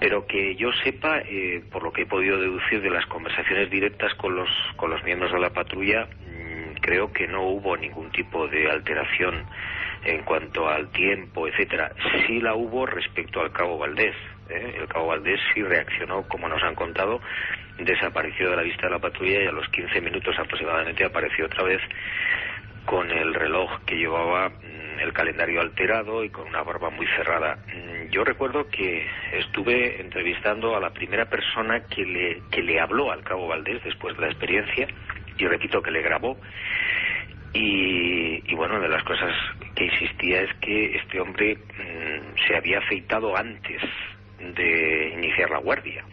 Pero que yo sepa, por lo que he podido deducir de las conversaciones directas con los miembros de la patrulla, creo que no hubo ningún tipo de alteración en cuanto al tiempo, etcétera. Sí la hubo respecto al Cabo Valdés. El Cabo Valdés sí reaccionó, como nos han contado, desapareció de la vista de la patrulla y a los 15 minutos aproximadamente apareció otra vez con el reloj que llevaba, el calendario alterado y con una barba muy cerrada. Yo recuerdo que estuve entrevistando a la primera persona que le habló al Cabo Valdés después de la experiencia, y repito que le grabó, y bueno, una de las cosas que insistía es que este hombre se había afeitado antes de iniciar la guardia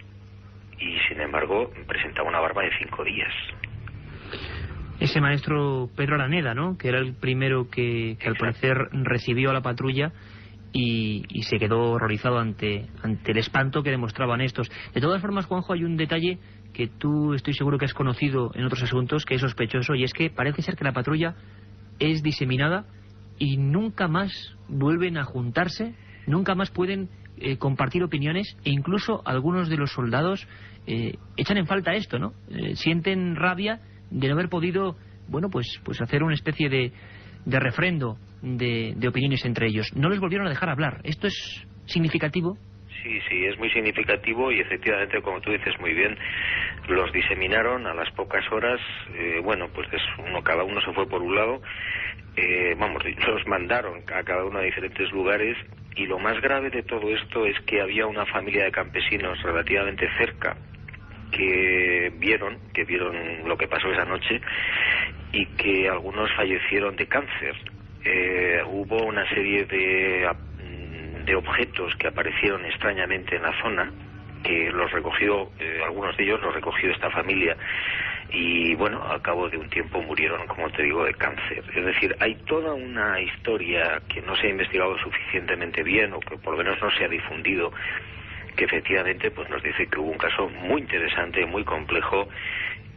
y sin embargo presentaba una barba de 5 días. Ese maestro Pedro Araneda, ¿no?, que era el primero que al parecer recibió a la patrulla y se quedó horrorizado ante el espanto que demostraban estos. De todas formas, Juanjo, hay un detalle que tú estoy seguro que has conocido en otros asuntos, que es sospechoso, y es que parece ser que la patrulla es diseminada y nunca más vuelven a juntarse, nunca más pueden compartir opiniones, e incluso algunos de los soldados echan en falta esto, ¿no? Sienten rabia de no haber podido, bueno, pues hacer una especie de refrendo de opiniones entre ellos. No les volvieron a dejar hablar. ¿Esto es significativo? Sí, es muy significativo y efectivamente, como tú dices muy bien, los diseminaron a las pocas horas. Bueno, pues cada uno se fue por un lado. Los mandaron a cada uno a diferentes lugares, y lo más grave de todo esto es que había una familia de campesinos relativamente cerca que vieron lo que pasó esa noche y que algunos fallecieron de cáncer. Hubo una serie de objetos que aparecieron extrañamente en la zona, que los recogió, algunos de ellos los recogió esta familia, y bueno, al cabo de un tiempo murieron, como te digo, de cáncer. Es decir, hay toda una historia que no se ha investigado suficientemente bien, o que por lo menos no se ha difundido, que efectivamente pues nos dice que hubo un caso muy interesante, muy complejo,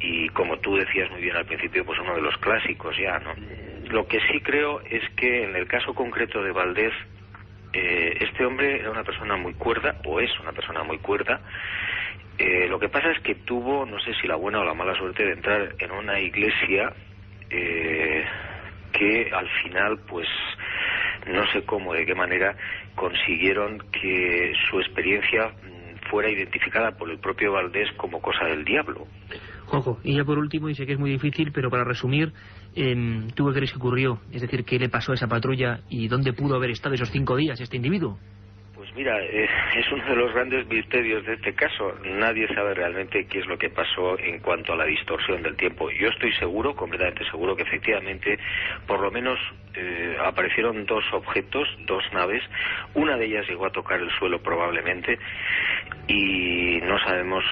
y como tú decías muy bien al principio, pues uno de los clásicos ya, ¿no? Lo que sí creo es que en el caso concreto de Valdés, este hombre era una persona muy cuerda, o es una persona muy cuerda. Lo que pasa es que tuvo, no sé si la buena o la mala suerte de entrar en una iglesia que al final, pues no sé cómo, de qué manera consiguieron que su experiencia fuera identificada por el propio Valdés como cosa del diablo. Juanjo, y ya por último, y sé que es muy difícil, pero para resumir, ¿tú qué crees que ocurrió? Es decir, ¿qué le pasó a esa patrulla y dónde pudo haber estado esos 5 días este individuo? Pues mira, es uno de los grandes misterios de este caso. Nadie sabe realmente qué es lo que pasó en cuanto a la distorsión del tiempo. Yo estoy seguro, completamente seguro, que efectivamente por lo menos aparecieron 2 objetos, 2 naves. Una de ellas llegó a tocar el suelo probablemente, y no sabemos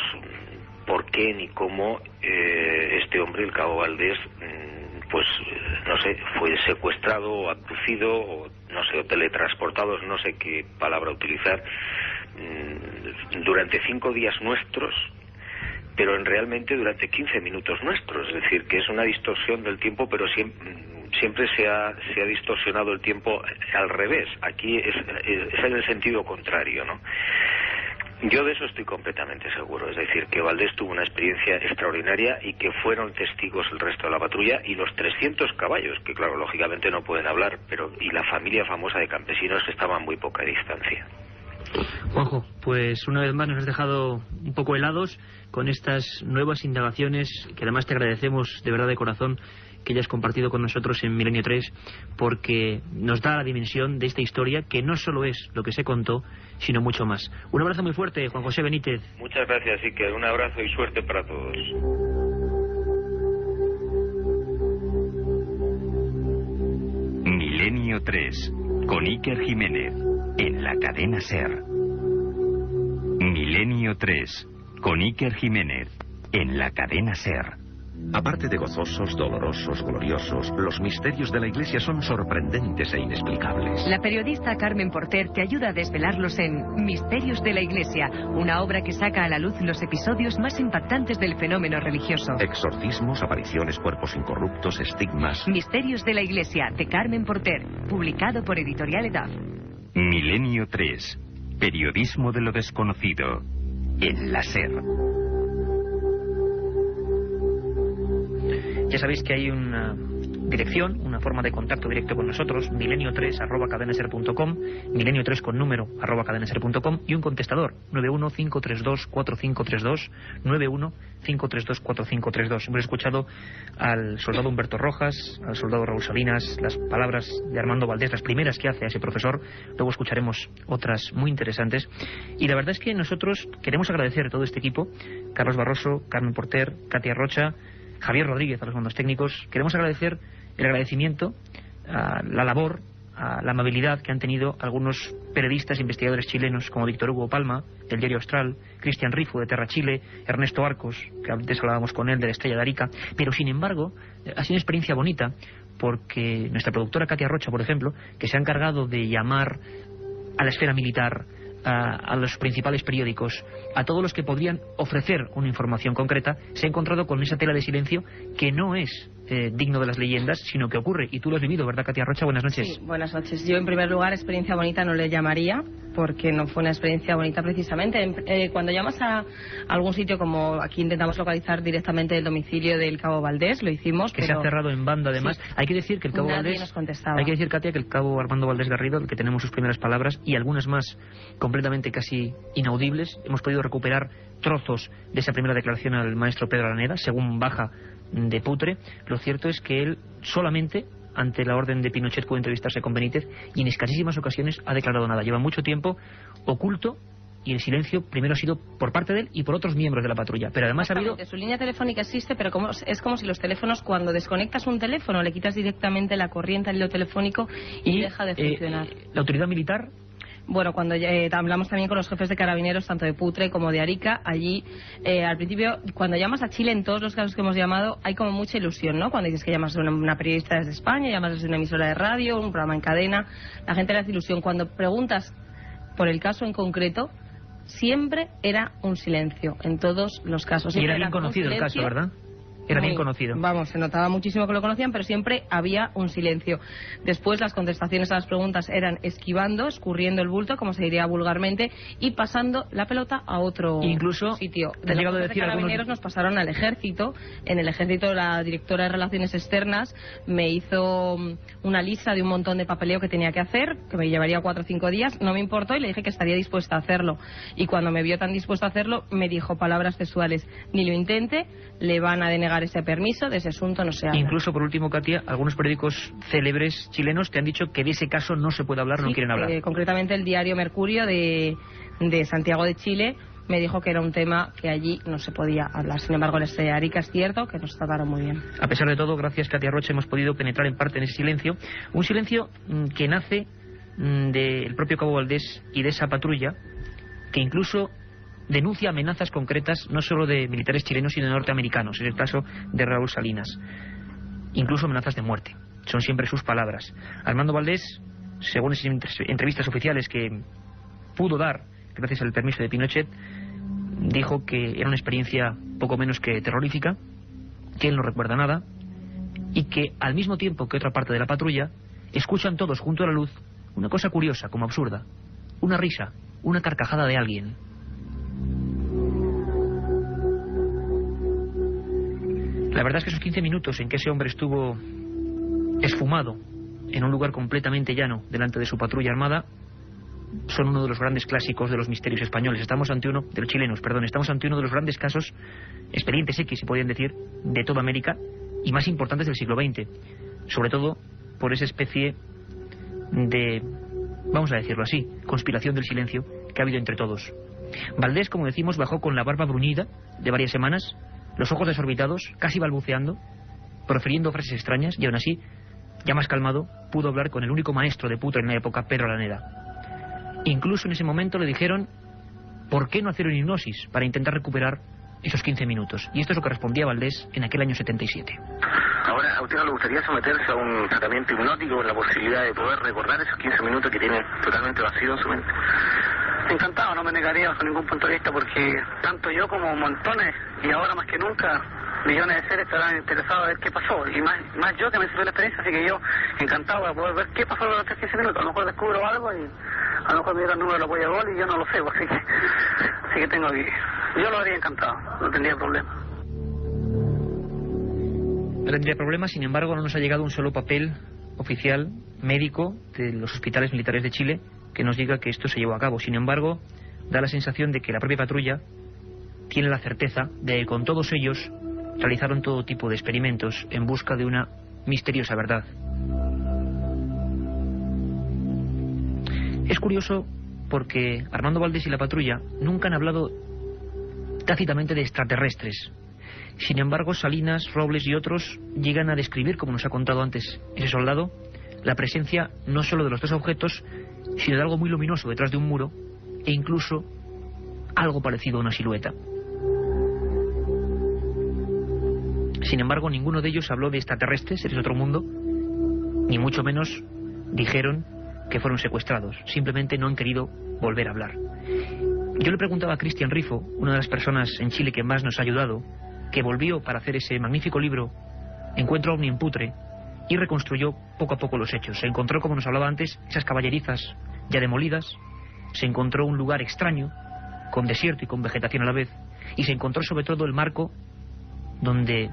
por qué ni cómo este hombre, el Cabo Valdés, pues no sé, fue secuestrado o abducido o no sé, o teletransportado, no sé qué palabra utilizar, durante 5 días nuestros, pero realmente durante 15 minutos nuestros. Es decir, que es una distorsión del tiempo, pero siempre se ha distorsionado el tiempo al revés. Aquí es en el sentido contrario, ¿no? Yo de eso estoy completamente seguro, es decir, que Valdés tuvo una experiencia extraordinaria y que fueron testigos el resto de la patrulla y los 300 caballos, que claro, lógicamente no pueden hablar, y la familia famosa de campesinos que estaba a muy poca distancia. Juanjo, pues una vez más nos has dejado un poco helados con estas nuevas indagaciones, que además te agradecemos de verdad de corazón que hayas compartido con nosotros en Milenio 3, porque nos da la dimensión de esta historia, que no solo es lo que se contó, sino mucho más. Un abrazo muy fuerte, Juan José Benítez. Muchas gracias, Iker. Un abrazo y suerte para todos. Milenio 3, con Iker Jiménez, en la cadena SER. Milenio 3, con Iker Jiménez, en la cadena SER. Aparte de gozosos, dolorosos, gloriosos, los misterios de la Iglesia son sorprendentes e inexplicables. La periodista Carmen Porter te ayuda a desvelarlos en Misterios de la Iglesia, una obra que saca a la luz los episodios más impactantes del fenómeno religioso. Exorcismos, apariciones, cuerpos incorruptos, estigmas. Misterios de la Iglesia, de Carmen Porter, publicado por Editorial EDAF. Milenio 3. Periodismo de lo desconocido, en la SER. Ya sabéis que hay una dirección, una forma de contacto directo con nosotros, milenio3@cadenaser.com, milenio3 con número @cadenaser.com, y un contestador, 915324532, 915324532. Hemos escuchado al soldado Humberto Rojas, al soldado Raúl Salinas, las palabras de Armando Valdés, las primeras que hace a ese profesor. Luego escucharemos otras muy interesantes. Y la verdad es que nosotros queremos agradecer a todo este equipo, Carlos Barroso, Carmen Porter, Katia Rocha, Javier Rodríguez a los mandos técnicos. Queremos agradecer el agradecimiento a la labor, a la amabilidad que han tenido algunos periodistas e investigadores chilenos como Víctor Hugo Palma, del Diario Austral, Cristian Rifo, de Terra Chile, Ernesto Arcos, que antes hablábamos con él, de la Estrella de Arica. Pero sin embargo ha sido una experiencia bonita, porque nuestra productora Katia Rocha, por ejemplo, que se ha encargado de llamar a la esfera militar, a los principales periódicos, a todos los que podrían ofrecer una información concreta, se ha encontrado con esa tela de silencio que no es digno de las leyendas, sino que ocurre. Y tú lo has vivido, ¿verdad, Katia Rocha? Buenas noches. Sí, buenas noches. Yo, en primer lugar, experiencia bonita no le llamaría, porque no fue una experiencia bonita precisamente. Cuando llamas a algún sitio, como aquí intentamos localizar directamente el domicilio del Cabo Valdés, lo hicimos. Que se ha cerrado en banda, además. Sí. Hay que decir que el Cabo Valdés... nos contestaba. Hay que decir, Katia, que el Cabo Armando Valdés Garrido, el que tenemos sus primeras palabras, y algunas más completamente casi inaudibles, hemos podido recuperar trozos de esa primera declaración al maestro Pedro Araneda, según baja de Putre. Lo cierto es que él solamente, ante la orden de Pinochet, pudo entrevistarse con Benítez, y en escasísimas ocasiones ha declarado nada. Lleva mucho tiempo oculto, y el silencio primero ha sido por parte de él y por otros miembros de la patrulla. Pero además ha habido... Su línea telefónica existe, pero es como si los teléfonos, cuando desconectas un teléfono, le quitas directamente la corriente al hilo telefónico y deja de funcionar. ¿La autoridad militar? Bueno, cuando hablamos también con los jefes de carabineros, tanto de Putre como de Arica, allí, al principio, cuando llamas a Chile, en todos los casos que hemos llamado, hay como mucha ilusión, ¿no? Cuando dices que llamas a una periodista desde España, llamas desde una emisora de radio, un programa en cadena, la gente le hace ilusión. Cuando preguntas por el caso en concreto, siempre era un silencio, en todos los casos. Y era bien conocido el caso, ¿verdad? Era bien conocido. Vamos, se notaba muchísimo que lo conocían, pero siempre había un silencio. Después las contestaciones a las preguntas eran esquivando, escurriendo el bulto, como se diría vulgarmente, y pasando la pelota a otro sitio. De los carabineros nos pasaron al ejército. En el ejército la directora de Relaciones Externas me hizo una lista de un montón de papeleo que tenía que hacer, que me llevaría 4 o 5 días. No me importó y le dije que estaría dispuesta a hacerlo. Y cuando me vio tan dispuesta a hacerlo, me dijo palabras textuales: ni lo intente, le van a denegar ese permiso, de ese asunto no se habla. Incluso, por último, Katia, algunos periódicos célebres chilenos te han dicho que de ese caso no se puede hablar, sí, no quieren hablar. Concretamente el diario Mercurio de Santiago de Chile me dijo que era un tema que allí no se podía hablar. Sin embargo, el de Arica es cierto que nos trataron muy bien. A pesar de todo, gracias, Katia Rocha, hemos podido penetrar en parte en ese silencio. Un silencio que nace del propio Cabo Valdés y de esa patrulla, que incluso denuncia amenazas concretas no solo de militares chilenos sino de norteamericanos. Es el caso de Raúl Salinas. Incluso amenazas de muerte. Son siempre sus palabras. Armando Valdés, según esas entrevistas oficiales que pudo dar gracias al permiso de Pinochet, dijo que era una experiencia poco menos que terrorífica, que él no recuerda nada, y que al mismo tiempo que otra parte de la patrulla escuchan todos junto a la luz una cosa curiosa, como absurda, una risa, una carcajada de alguien. La verdad es que esos 15 minutos en que ese hombre estuvo esfumado en un lugar completamente llano delante de su patrulla armada son uno de los grandes clásicos de los misterios españoles. Estamos ante uno de los chilenos, perdón. Estamos ante uno de los grandes casos, expedientes X, se podrían decir, de toda América y más importantes del siglo XX. Sobre todo por esa especie de, vamos a decirlo así, conspiración del silencio que ha habido entre todos. Valdés, como decimos, bajó con la barba bruñida de varias semanas, los ojos desorbitados, casi balbuceando, profiriendo frases extrañas, y aún así, ya más calmado, pudo hablar con el único maestro de Putre en la época, Pedro Araneda. Incluso en ese momento le dijeron, ¿por qué no hacer una hipnosis para intentar recuperar esos 15 minutos. Y esto es lo que respondía Valdés en aquel año 77. Ahora, ¿a usted no le gustaría someterse a un tratamiento hipnótico con la posibilidad de poder recordar esos 15 minutos que tiene totalmente vacío en su mente? Encantado, no me negaría bajo ningún punto de vista, porque tanto yo como montones, y ahora más que nunca, millones de seres estarán interesados a ver qué pasó, y más yo que me sirvió la experiencia, así que yo encantado de poder ver qué pasó en los 15 minutos. A lo mejor descubro algo y a lo mejor me dieron el número de la polla gol y yo no lo sé, así que tengo que... Yo lo haría encantado, no tendría problema. No tendría problema, sin embargo, no nos ha llegado un solo papel oficial médico de los hospitales militares de Chile que nos diga que esto se llevó a cabo. Sin embargo, da la sensación de que la propia patrulla tiene la certeza de que con todos ellos realizaron todo tipo de experimentos en busca de una misteriosa verdad. Es curioso porque Armando Valdés y la patrulla nunca han hablado tácitamente de extraterrestres. Sin embargo, Salinas, Robles y otros llegan a describir, como nos ha contado antes ese soldado, la presencia no solo de los dos objetos, sino de algo muy luminoso detrás de un muro e incluso algo parecido a una silueta. Sin embargo, ninguno de ellos habló de extraterrestres, seres de otro mundo, ni mucho menos dijeron que fueron secuestrados. Simplemente no han querido volver a hablar. Yo le preguntaba a Cristian Rifo, una de las personas en Chile que más nos ha ayudado, que volvió para hacer ese magnífico libro Encuentro OVNI en Putre, y reconstruyó poco a poco los hechos. Se encontró, como nos hablaba antes, esas caballerizas ya demolidas, se encontró un lugar extraño, con desierto y con vegetación a la vez, y se encontró sobre todo el marco donde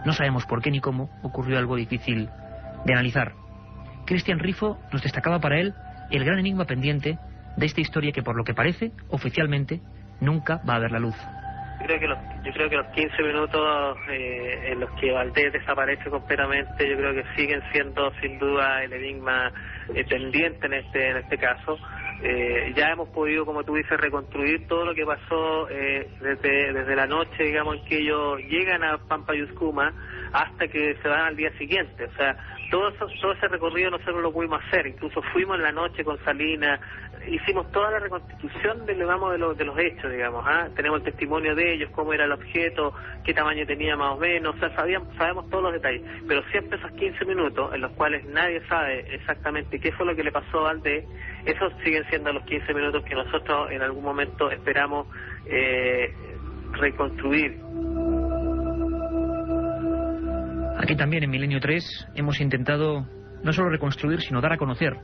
no sabemos por qué ni cómo ocurrió algo difícil de analizar. Cristian Rifo nos destacaba para él el gran enigma pendiente de esta historia que, por lo que parece, oficialmente nunca va a ver la luz. Yo creo que los 15 minutos en los que Valdés desaparece completamente, yo creo que siguen siendo sin duda el enigma pendiente en este caso. Ya hemos podido, como tú dices, reconstruir todo lo que pasó desde la noche, digamos, en que ellos llegan a Pampa Yuscuma hasta que se van al día siguiente. O sea, todo ese recorrido nosotros lo pudimos hacer. Incluso fuimos en la noche con Salinas, hicimos toda la reconstitución de los hechos, digamos. Tenemos el testimonio de ellos, cómo era el objeto, qué tamaño tenía más o menos. O sea, sabemos todos los detalles. Pero siempre esos 15 minutos en los cuales nadie sabe exactamente qué fue lo que le pasó a Valdés, esos siguen siendo los 15 minutos que nosotros en algún momento esperamos reconstruir. Aquí también en Milenio 3 hemos intentado no solo reconstruir, sino dar a conocer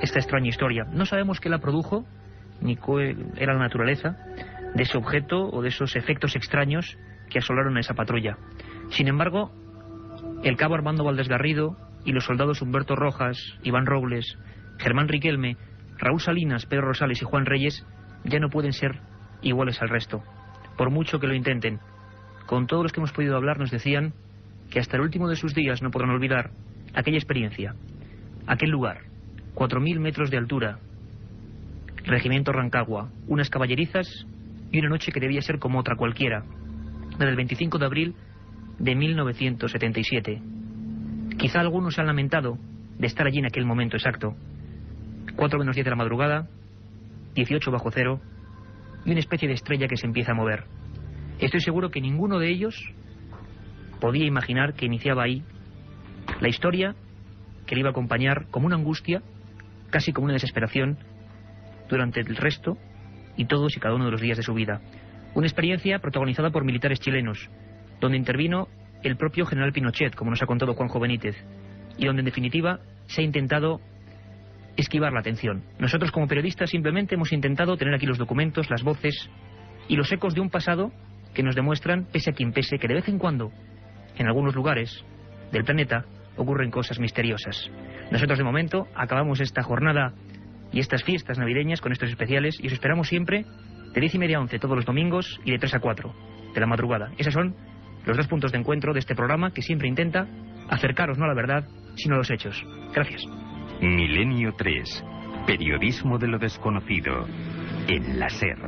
esta extraña historia. No sabemos qué la produjo, ni cuál era la naturaleza de ese objeto o de esos efectos extraños que asolaron a esa patrulla. Sin embargo, el cabo Armando Valdés Garrido y los soldados Humberto Rojas, Iván Robles, Germán Riquelme, Raúl Salinas, Pedro Rosales y Juan Reyes ya no pueden ser iguales al resto, por mucho que lo intenten. Con todos los que hemos podido hablar nos decían que hasta el último de sus días no podrán olvidar aquella experiencia, aquel lugar, 4.000 metros de altura, Regimiento Rancagua, unas caballerizas y una noche que debía ser como otra cualquiera, la del 25 de abril de 1977. Quizá algunos se han lamentado de estar allí en aquel momento exacto. 4 menos 10 de la madrugada, 18 bajo cero, y una especie de estrella que se empieza a mover. Estoy seguro que ninguno de ellos podía imaginar que iniciaba ahí la historia que le iba a acompañar como una angustia, casi como una desesperación, durante el resto y todos y cada uno de los días de su vida. Una experiencia protagonizada por militares chilenos, donde intervino el propio general Pinochet, como nos ha contado Juanjo Benítez, y donde en definitiva se ha intentado esquivar la atención. Nosotros como periodistas simplemente hemos intentado tener aquí los documentos, las voces y los ecos de un pasado que nos demuestran, pese a quien pese, que de vez en cuando, en algunos lugares del planeta, ocurren cosas misteriosas. Nosotros de momento acabamos esta jornada y estas fiestas navideñas con estos especiales y os esperamos siempre de 10:30 a 11 todos los domingos y de 3 a 4 de la madrugada. Esos son los dos puntos de encuentro de este programa que siempre intenta acercaros no a la verdad, sino a los hechos. Gracias. Milenio 3. Periodismo de lo desconocido. En la SER.